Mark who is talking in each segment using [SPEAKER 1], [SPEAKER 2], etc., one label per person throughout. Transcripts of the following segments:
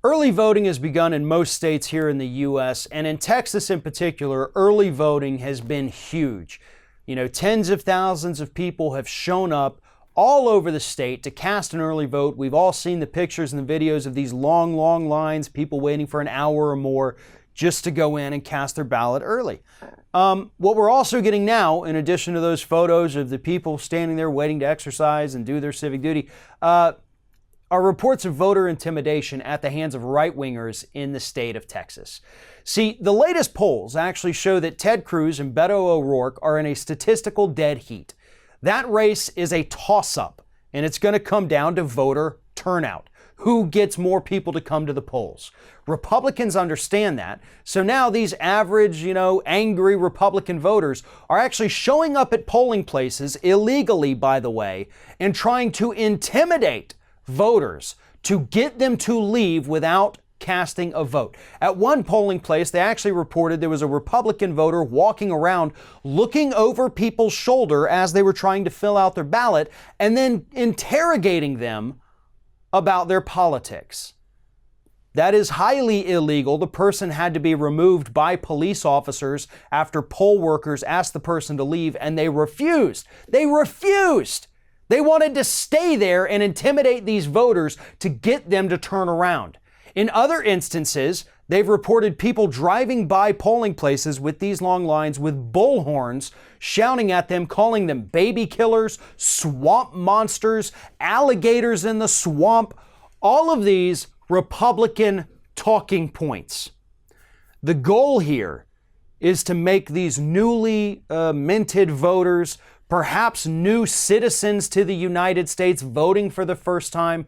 [SPEAKER 1] Early voting has begun in most states here in the U.S., and in Texas in particular, early voting has been huge. Tens of thousands of people have shown up all over the state to cast an early vote. We've all seen the pictures and the videos of these long, long lines, people waiting for an hour or more just to go in and cast their ballot early. What we're also getting now, in addition to those photos of the people standing there waiting to exercise and do their civic duty, are reports of voter intimidation at the hands of right-wingers in the state of Texas. See, the latest polls actually show that Ted Cruz and Beto O'Rourke are in a statistical dead heat. That race is a toss-up, and it's going to come down to voter turnout. Who gets more people to come to the polls? Republicans understand that. So now these average, angry Republican voters are actually showing up at polling places, illegally, by the way, and trying to intimidate voters to get them to leave without casting a vote. At one polling place, they actually reported there was a Republican voter walking around looking over people's shoulder as they were trying to fill out their ballot and then interrogating them about their politics. That is highly illegal. The person had to be removed by police officers after poll workers asked the person to leave, and they refused. They refused! They wanted to stay there and intimidate these voters to get them to turn around. In other instances, they've reported people driving by polling places with these long lines with bullhorns, shouting at them, calling them baby killers, swamp monsters, alligators in the swamp, all of these Republican talking points. The goal here is to make these newly minted voters, perhaps new citizens to the United States voting for the first time,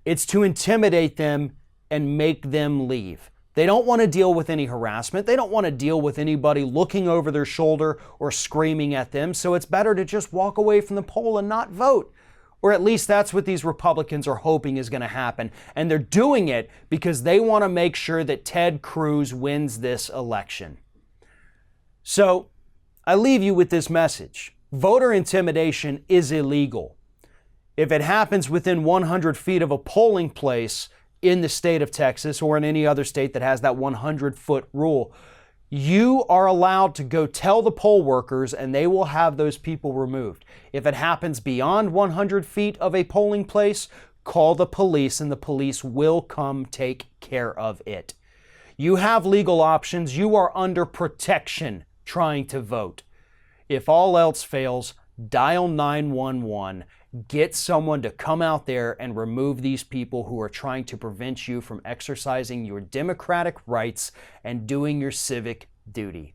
[SPEAKER 1] it's to intimidate them and make them leave. They don't want to deal with any harassment. They don't want to deal with anybody looking over their shoulder or screaming at them. So it's better to just walk away from the poll and not vote. Or at least that's what these Republicans are hoping is going to happen. And they're doing it because they want to make sure that Ted Cruz wins this election. So I leave you with this message. Voter intimidation is illegal. If it happens within 100 feet of a polling place in the state of Texas or in any other state that has that 100-foot rule, you are allowed to go tell the poll workers and they will have those people removed. If it happens beyond 100 feet of a polling place, call the police and the police will come take care of it. You have legal options. You are under protection trying to vote. If all else fails, dial 911. Get someone to come out there and remove these people who are trying to prevent you from exercising your democratic rights and doing your civic duty.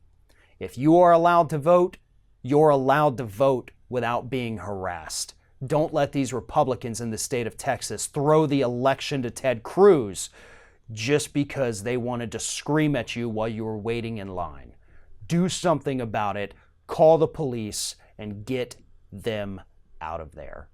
[SPEAKER 1] If you are allowed to vote, you're allowed to vote without being harassed. Don't let these Republicans in the state of Texas throw the election to Ted Cruz just because they wanted to scream at you while you were waiting in line. Do something about it. Call the police and get them out of there.